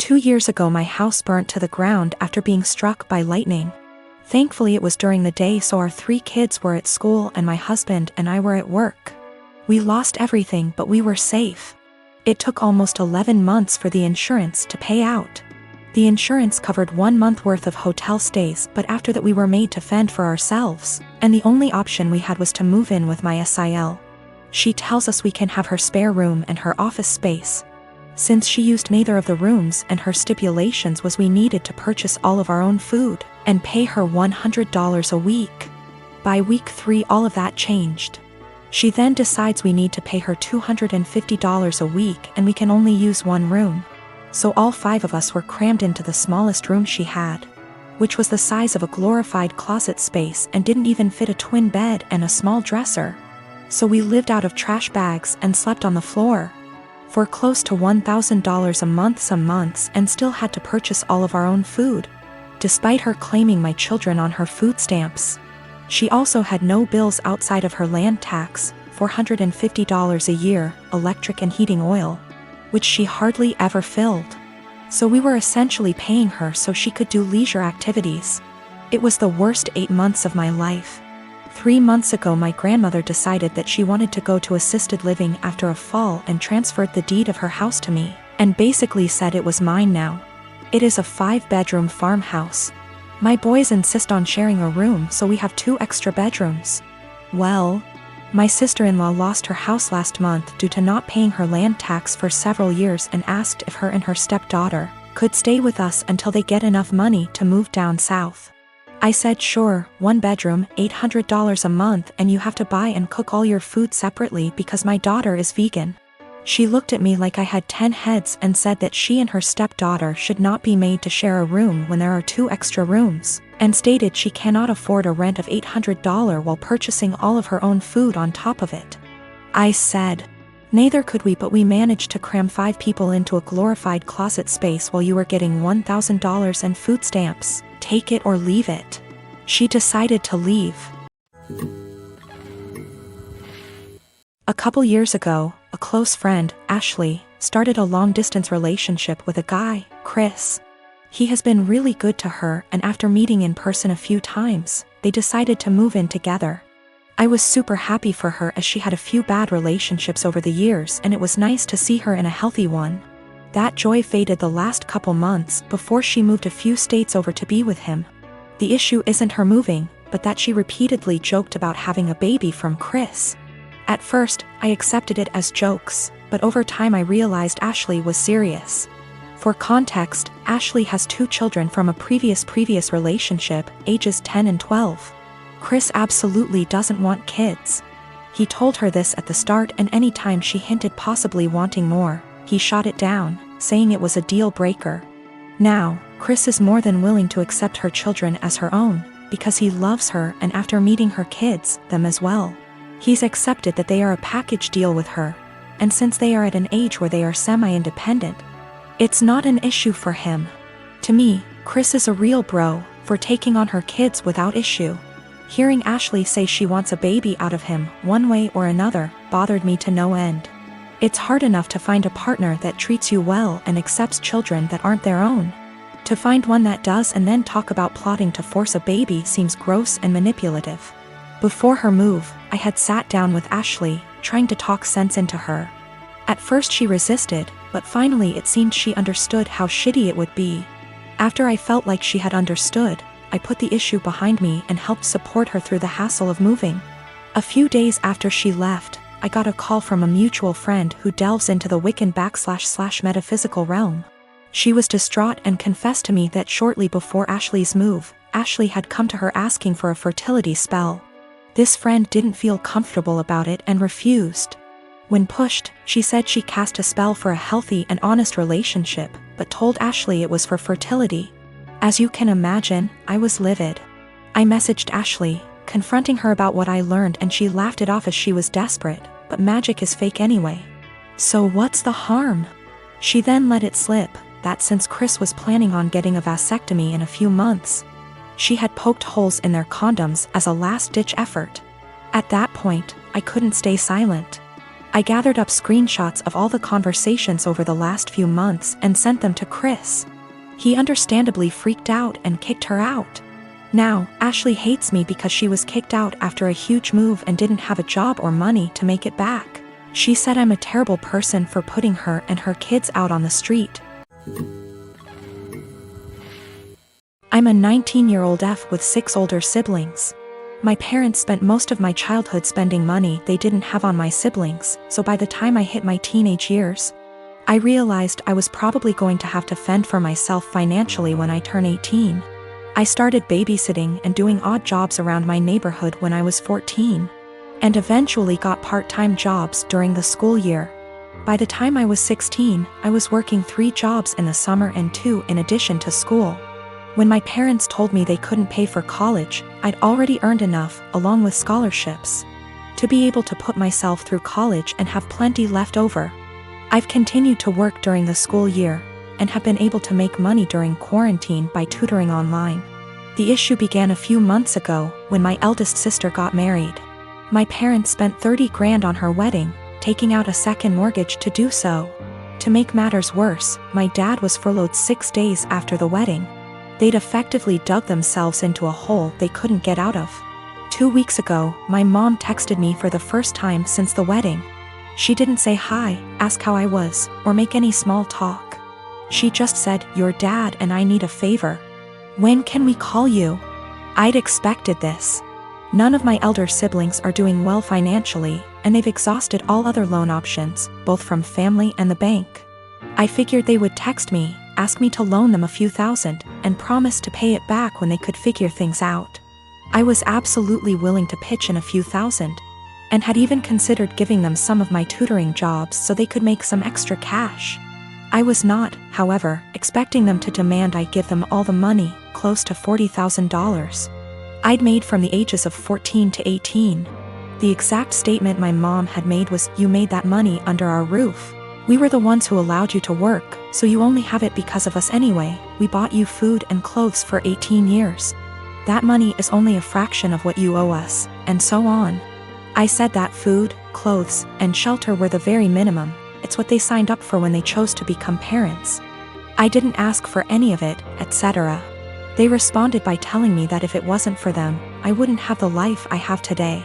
2 years ago my house burnt to the ground after being struck by lightning. Thankfully it was during the day, so our 3 kids were at school and my husband and I were at work. We lost everything, but we were safe. It took almost 11 months for the insurance to pay out. The insurance covered 1 month worth of hotel stays, but after that we were made to fend for ourselves, and the only option we had was to move in with my SIL. She tells us we can have her spare room and her office space. Since she used neither of the rooms, and her stipulations was we needed to purchase all of our own food and pay her $100 a week. By week 3 all of that changed. She then decides we need to pay her $250 a week and we can only use 1 room. So all 5 of us were crammed into the smallest room she had, which was the size of a glorified closet space and didn't even fit a twin bed and a small dresser. So we lived out of trash bags and slept on the floor for close to $1,000 a month some months, and still had to purchase all of our own food, despite her claiming my children on her food stamps. She also had no bills outside of her land tax, $450 a year, electric and heating oil, which she hardly ever filled. So we were essentially paying her so she could do leisure activities. It was the worst 8 months of my life. 3 months ago my grandmother decided that she wanted to go to assisted living after a fall and transferred the deed of her house to me, and basically said it was mine now. It is a 5-bedroom farmhouse. My boys insist on sharing a room, so we have 2 extra bedrooms. Well, my sister-in-law lost her house last month due to not paying her land tax for several years and asked if her and her stepdaughter could stay with us until they get enough money to move down south. I said sure, 1 bedroom, $800 a month, and you have to buy and cook all your food separately because my daughter is vegan. She looked at me like I had 10 heads and said that she and her stepdaughter should not be made to share a room when there are 2 extra rooms, and stated she cannot afford a rent of $800 while purchasing all of her own food on top of it. I said, neither could we, but we managed to cram 5 people into a glorified closet space while you were getting $1,000 and food stamps. Take it or leave it. She decided to leave. A couple years ago, a close friend, Ashley, started a long-distance relationship with a guy, Chris. He has been really good to her, and after meeting in person a few times, they decided to move in together. I was super happy for her as she had a few bad relationships over the years, and it was nice to see her in a healthy one. That joy faded the last couple months before she moved a few states over to be with him. The issue isn't her moving, but that she repeatedly joked about having a baby from Chris. At first, I accepted it as jokes, but over time I realized Ashley was serious. For context, Ashley has 2 children from a previous relationship, ages 10 and 12. Chris absolutely doesn't want kids. He told her this at the start, and any time she hinted possibly wanting more, he shot it down, saying it was a deal breaker. Now, Chris is more than willing to accept her children as her own, because he loves her, and after meeting her kids, them as well. He's accepted that they are a package deal with her, and since they are at an age where they are semi-independent, it's not an issue for him. To me, Chris is a real bro, for taking on her kids without issue. Hearing Ashley say she wants a baby out of him, one way or another, bothered me to no end. It's hard enough to find a partner that treats you well and accepts children that aren't their own. To find one that does and then talk about plotting to force a baby seems gross and manipulative. Before her move, I had sat down with Ashley, trying to talk sense into her. At first she resisted, but finally it seemed she understood how shitty it would be. After I felt like she had understood, I put the issue behind me and helped support her through the hassle of moving. A few days after she left, I got a call from a mutual friend who delves into the Wiccan / metaphysical realm. She was distraught and confessed to me that shortly before Ashley's move, Ashley had come to her asking for a fertility spell. This friend didn't feel comfortable about it and refused. When pushed, she said she cast a spell for a healthy and honest relationship, but told Ashley it was for fertility. As you can imagine, I was livid. I messaged Ashley, confronting her about what I learned, and she laughed it off as she was desperate, but magic is fake anyway. So what's the harm? She then let it slip that since Chris was planning on getting a vasectomy in a few months, she had poked holes in their condoms as a last-ditch effort. At that point, I couldn't stay silent. I gathered up screenshots of all the conversations over the last few months and sent them to Chris. He understandably freaked out and kicked her out. Now, Ashley hates me because she was kicked out after a huge move and didn't have a job or money to make it back. She said I'm a terrible person for putting her and her kids out on the street. I'm a 19-year-old F with 6 older siblings. My parents spent most of my childhood spending money they didn't have on my siblings, so by the time I hit my teenage years, I realized I was probably going to have to fend for myself financially when I turn 18. I started babysitting and doing odd jobs around my neighborhood when I was 14, and eventually got part-time jobs during the school year. By the time I was 16, I was working 3 jobs in the summer and 2 in addition to school. When my parents told me they couldn't pay for college, I'd already earned enough, along with scholarships, to be able to put myself through college and have plenty left over. I've continued to work during the school year, and have been able to make money during quarantine by tutoring online. The issue began a few months ago, when my eldest sister got married. My parents spent $30,000 on her wedding, taking out a second mortgage to do so. To make matters worse, my dad was furloughed 6 days after the wedding. They'd effectively dug themselves into a hole they couldn't get out of. 2 weeks ago, my mom texted me for the first time since the wedding. She didn't say hi, ask how I was, or make any small talk. She just said, "Your dad and I need a favor. When can we call you?" I'd expected this. None of my elder siblings are doing well financially, and they've exhausted all other loan options, both from family and the bank. I figured they would text me, ask me to loan them a few thousand, and promise to pay it back when they could figure things out. I was absolutely willing to pitch in a few thousand, and had even considered giving them some of my tutoring jobs so they could make some extra cash. I was not, however, expecting them to demand I give them all the money, close to $40,000. I'd made from the ages of 14 to 18. The exact statement my mom had made was, "You made that money under our roof. We were the ones who allowed you to work, so you only have it because of us anyway. We bought you food and clothes for 18 years. That money is only a fraction of what you owe us," and so on. I said that food, clothes, and shelter were the very minimum. It's what they signed up for when they chose to become parents. I didn't ask for any of it, etc. They responded by telling me that if it wasn't for them, I wouldn't have the life I have today.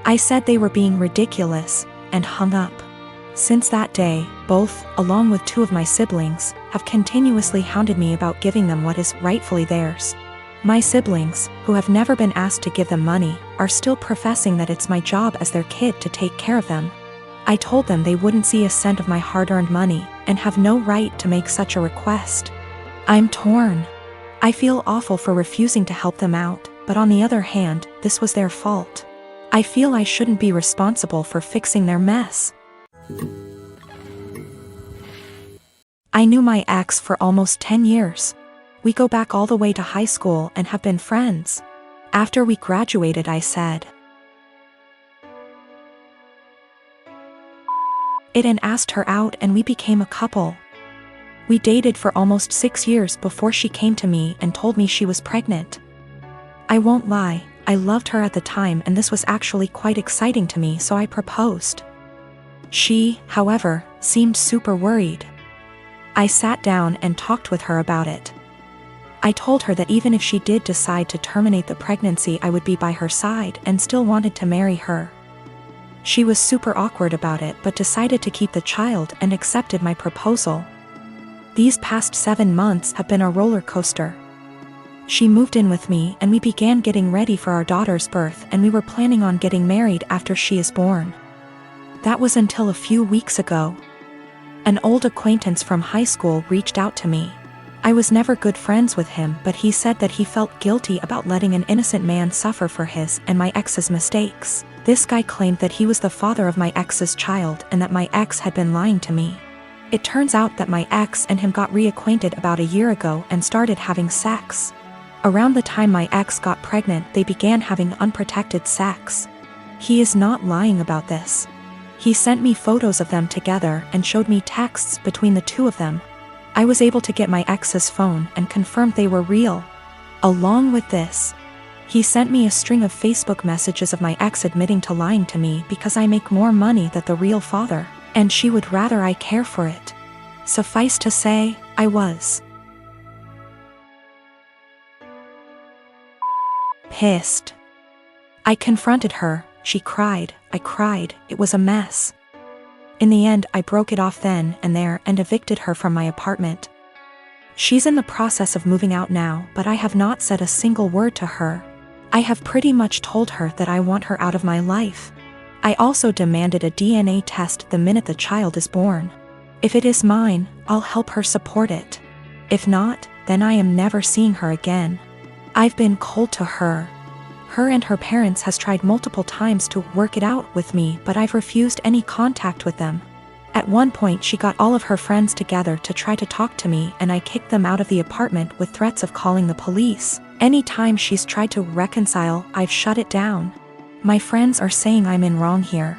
I said they were being ridiculous, and hung up. Since that day, both, along with 2 of my siblings, have continuously hounded me about giving them what is rightfully theirs. My siblings, who have never been asked to give them money, are still professing that it's my job as their kid to take care of them. I told them they wouldn't see a cent of my hard-earned money, and have no right to make such a request. I'm torn. I feel awful for refusing to help them out, but on the other hand, this was their fault. I feel I shouldn't be responsible for fixing their mess. I knew my ex for almost 10 years. We go back all the way to high school and have been friends. After we graduated, I said it and asked her out, and we became a couple. We dated for almost 6 years before she came to me and told me she was pregnant. I won't lie, I loved her at the time, and this was actually quite exciting to me, so I proposed. She, however, seemed super worried. I sat down and talked with her about it. I told her that even if she did decide to terminate the pregnancy, I would be by her side and still wanted to marry her. She was super awkward about it, but decided to keep the child and accepted my proposal. These past 7 months have been a roller coaster. She moved in with me, and we began getting ready for our daughter's birth, and we were planning on getting married after she is born. That was until a few weeks ago. An old acquaintance from high school reached out to me. I was never good friends with him, but he said that he felt guilty about letting an innocent man suffer for his and my ex's mistakes. This guy claimed that he was the father of my ex's child and that my ex had been lying to me. It turns out that my ex and him got reacquainted about a year ago and started having sex. Around the time my ex got pregnant, they began having unprotected sex. He is not lying about this. He sent me photos of them together and showed me texts between the 2 of them. I was able to get my ex's phone and confirmed they were real. Along with this, He sent me a string of Facebook messages of my ex admitting to lying to me because I make more money than the real father, and she would rather I care for it. Suffice to say, I was pissed. I confronted her, she cried, I cried, it was a mess. In the end, I broke it off then and there and evicted her from my apartment. She's in the process of moving out now, but I have not said a single word to her. I have pretty much told her that I want her out of my life. I also demanded a DNA test the minute the child is born. If it is mine, I'll help her support it. If not, then I am never seeing her again. I've been cold to her. Her and her parents has tried multiple times to work it out with me, but I've refused any contact with them. At one point she got all of her friends together to try to talk to me, and I kicked them out of the apartment with threats of calling the police. Anytime she's tried to reconcile, I've shut it down. My friends are saying I'm in wrong here.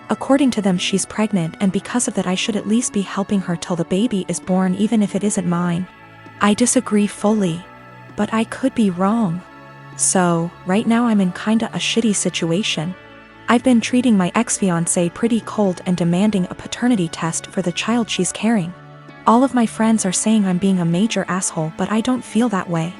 According to them, she's pregnant, and because of that I should at least be helping her till the baby is born, even if it isn't mine. I disagree fully. But I could be wrong. So, right now I'm in kinda a shitty situation. I've been treating my ex-fiancé pretty cold and demanding a paternity test for the child she's carrying. All of my friends are saying I'm being a major asshole, but I don't feel that way.